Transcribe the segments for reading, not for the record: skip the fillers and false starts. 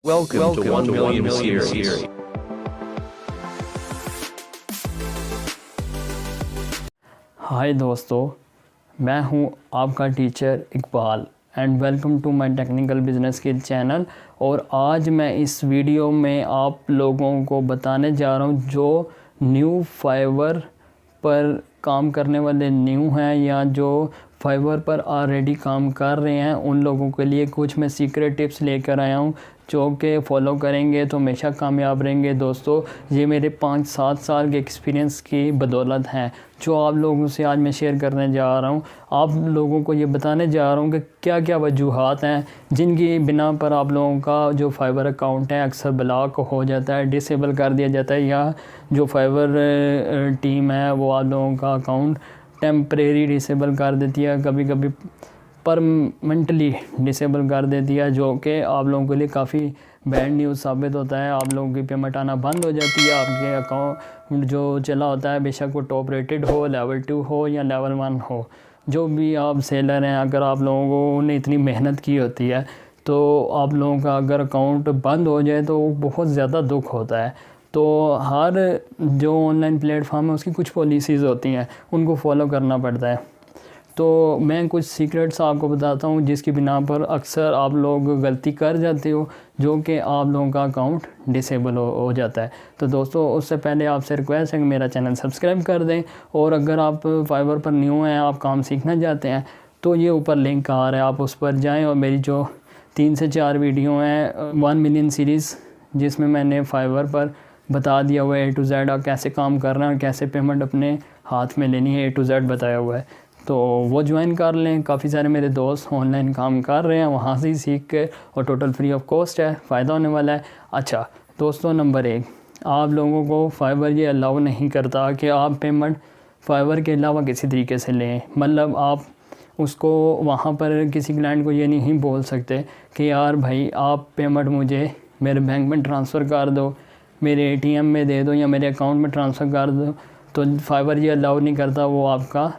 Welcome to 1 Million Series. हाय दोस्तों, मैं हूं आपका teacher Iqbal and welcome to my technical business skill channel. और आज मैं इस वीडियो में आप लोगों को बताने जा रहा हूं जो न्यू फाइवर पर काम करने वाले न्यू हैं या जो फाइवर पर ऑलरेडी काम कर रहे हैं, उन लोगों के लिए कुछ मैं सीक्रेट टिप्स लेकर आया हूं जो कि फॉलो करेंगे तो हमेशा कामयाब रहेंगे। दोस्तों, ये मेरे 5-7 साल के एक्सपीरियंस की बदौलत हैं जो आप लोगों से आज मैं शेयर करने जा रहा हूँ। आप लोगों को ये बताने जा रहा हूँ कि क्या क्या वजूहात हैं जिनकी बिना पर आप लोगों का जो फाइवर अकाउंट है अक्सर ब्लॉक हो जाता है, डिसेबल कर दिया जाता है, या जो फाइवर टीम है वो आप लोगों का अकाउंट टेम्परेरी डिसेबल कर देती है, कभी कभी परमानेंटली डिसेबल कर देती है, जो कि आप लोगों के लिए काफ़ी बैड न्यूज़ साबित होता है। आप लोगों की पेमेंट आना बंद हो जाती है, आपके अकाउंट जो चला होता है, बेशक वो टॉप रेटेड हो, लेवल 2 हो या लेवल 1 हो, जो भी आप सेलर हैं, अगर आप लोगों ने इतनी मेहनत की होती है तो आप लोगों का अगर अकाउंट बंद हो जाए तो बहुत ज़्यादा दुख होता है। तो हर जो ऑनलाइन प्लेटफॉर्म है उसकी कुछ पॉलिसीज़ होती हैं, उनको फॉलो करना पड़ता है। तो मैं कुछ सीक्रेट्स आपको बताता हूँ जिसकी बिना पर अक्सर आप लोग गलती कर जाते हो, जो कि आप लोगों का अकाउंट डिसेबल हो जाता है। तो दोस्तों, उससे पहले आपसे रिक्वेस्ट है कि मेरा चैनल सब्सक्राइब कर दें, और अगर आप फाइवर पर न्यू हैं, आप काम सीखना चाहते हैं, तो ये ऊपर लिंक आ रहा है, आप उस पर जाएँ और मेरी जो 3 से 4 वीडियो हैं 1 मिलियन सीरीज़, जिसमें मैंने फाइवर पर बता दिया हुआ है A to Z आप कैसे काम करना है और कैसे पेमेंट अपने हाथ में लेनी है, A to Z बताया हुआ है, तो वो ज्वाइन कर लें। काफ़ी सारे मेरे दोस्त ऑनलाइन काम कर रहे हैं, वहाँ से ही सीख के, और टोटल फ्री ऑफ कॉस्ट है, फ़ायदा होने वाला है। अच्छा दोस्तों, नंबर 1, आप लोगों को फाइवर ये अलाउ नहीं करता कि आप पेमेंट फाइवर के अलावा किसी तरीके से लें। मतलब आप उसको वहाँ पर किसी क्लाइंट को ये नहीं बोल सकते कि यार भाई आप पेमेंट मुझे मेरे बैंक में ट्रांसफ़र कर दो, मेरे ATM में दे दो या मेरे अकाउंट में ट्रांसफ़र कर दो। तो फाइवर ये अलाउ नहीं करता, वो आपका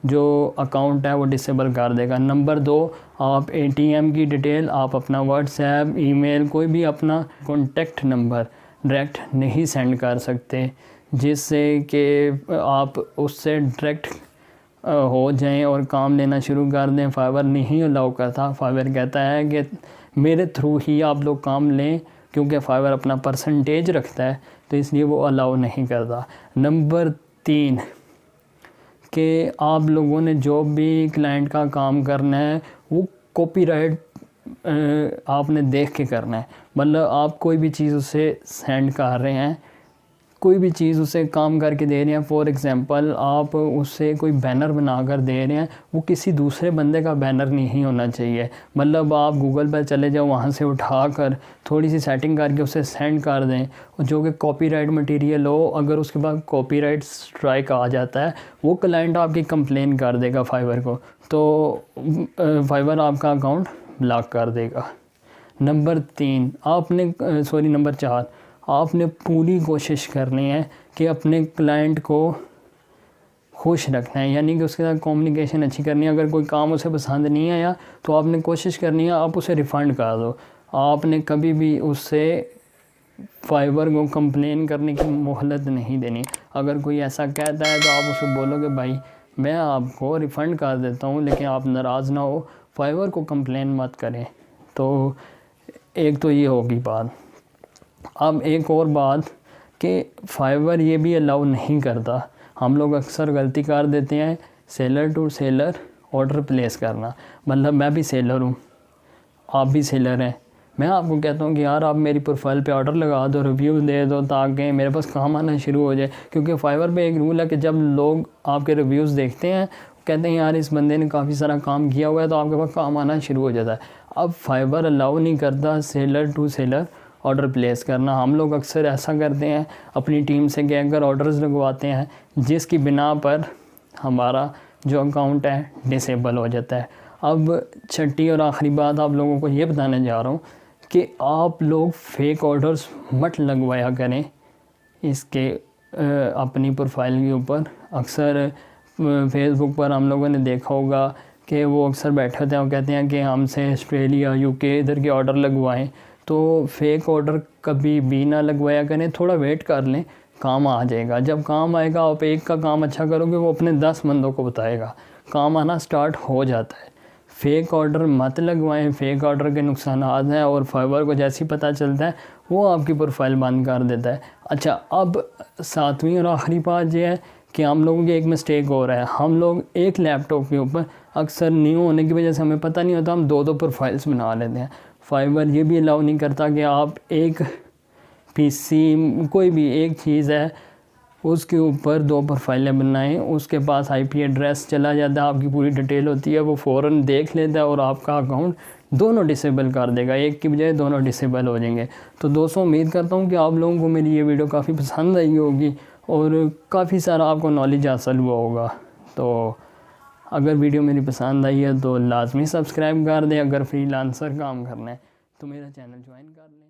जो अकाउंट है वो डिसेबल कर देगा। नंबर 2, आप ATM की डिटेल, आप अपना व्हाट्सएप, ईमेल, कोई भी अपना कॉन्टेक्ट नंबर डायरेक्ट नहीं सेंड कर सकते, जिससे कि आप उससे डायरेक्ट हो जाएं और काम लेना शुरू कर दें। फाइवर नहीं अलाउ करता, फाइवर कहता है कि मेरे थ्रू ही आप लोग काम लें, क्योंकि फाइवर अपना परसेंटेज रखता है, तो इसलिए वो अलाउ नहीं करता। नंबर 3 कि आप लोगों ने जो भी क्लाइंट का काम करना है वो कॉपीराइट आपने देख के करना है। मतलब आप कोई भी चीज़ उसे सेंड कर रहे हैं, कोई भी चीज़ उसे काम करके दे रहे हैं, फॉर एग्ज़ाम्पल आप उससे कोई बैनर बना कर दे रहे हैं, वो किसी दूसरे बंदे का बैनर नहीं होना चाहिए। मतलब आप गूगल पर चले जाओ, वहाँ से उठा कर थोड़ी सी सेटिंग करके उसे सेंड कर दें, जो कि कॉपीराइट मटेरियल हो। अगर उसके बाद कॉपीराइट स्ट्राइक आ जाता है, वो क्लाइंट आपकी कंप्लेन कर देगा फाइवर को, तो फाइवर आपका अकाउंट ब्लॉक कर देगा। नंबर 4, आपने पूरी कोशिश करनी है कि अपने क्लाइंट को खुश रखना है, यानी कि उसके साथ कम्युनिकेशन अच्छी करनी है। अगर कोई काम उसे पसंद नहीं आया तो आपने कोशिश करनी है आप उसे रिफ़ंड कर दो। आपने कभी भी उससे फाइवर को कंप्लेन करने की मोहलत नहीं देनी। अगर कोई ऐसा कहता है तो आप उसे बोलोगे भाई मैं आपको रिफ़ंड कर देता हूँ, लेकिन आप नाराज़ ना हो, फाइवर को कंप्लेन मत करें। तो एक तो ये होगी बात। अब एक और बात कि फाइवर ये भी अलाउ नहीं करता, हम लोग अक्सर गलती कर देते हैं seller to seller order place करना। मतलब मैं भी सेलर हूँ, आप भी सेलर हैं, मैं आपको कहता हूँ कि यार आप मेरी प्रोफाइल पे ऑर्डर लगा दो, रिव्यू दे दो, ताकि मेरे पास काम आना शुरू हो जाए। क्योंकि फाइवर पे एक रूल है कि जब लोग आपके रिव्यूज़ देखते हैं, कहते हैं यार इस बंदे ने काफ़ी सारा काम किया हुआ है, तो आपके पास काम आना शुरू हो जाता है। अब फाइवर अलाउ नहीं करता seller to seller order place करना। हम लोग अक्सर ऐसा करते हैं अपनी टीम से कि अगर ऑर्डर्स लगवाते हैं जिसकी बिना पर हमारा जो अकाउंट है डिसेबल हो जाता है। अब छठी और आखिरी बात आप लोगों को ये बताने जा रहा हूँ कि आप लोग फेक ऑर्डर्स मत लगवाया करें इसके अपनी प्रोफाइल के ऊपर। अक्सर फेसबुक पर हम लोगों ने देखा होगा कि वो अक्सर बैठे होते हैं और कहते हैं कि हमसे ऑस्ट्रेलिया, UK इधर के ऑर्डर लगवाएं। तो फेक ऑर्डर कभी भी ना लगवाया करें, थोड़ा वेट कर लें, काम आ जाएगा। जब काम आएगा आप एक का काम अच्छा करोगे, वो अपने 10 बंदों को बताएगा, काम आना स्टार्ट हो जाता है। फ़ेक ऑर्डर मत लगवाएं, फ़ेक ऑर्डर के नुकसानात हैं, और फाइवर को जैसे ही पता चलता है वो आपकी प्रोफाइल बंद कर देता है। अच्छा, अब 7वीं और आखिरी बात ये है कि हम लोगों की एक मिस्टेक हो रहा है, हम लोग एक लैपटॉप के ऊपर अक्सर न्यू होने की वजह से हमें पता नहीं होता, हम 2-2 प्रोफाइल्स बना लेते हैं। फाइवर ये भी अलाउ नहीं करता कि आप एक पीसी, कोई भी एक चीज़ है उसके ऊपर 2 प्रोफाइलें बनाएं। उसके पास आईपी एड्रेस चला जाता है, आपकी पूरी डिटेल होती है, वो फ़ौरन देख लेता है और आपका अकाउंट दोनों डिसेबल कर देगा, एक की बजाय दोनों डिसेबल हो जाएंगे। तो दोस्तों, उम्मीद करता हूँ कि आप लोगों को मेरी ये वीडियो काफ़ी पसंद आई होगी और काफ़ी सारा आपको नॉलेज हासिल हुआ होगा। तो अगर वीडियो मेरी पसंद आई है तो लाजमी सब्सक्राइब कर दें। अगर फ्रीलांसर काम करना है तो मेरा चैनल ज्वाइन कर लें।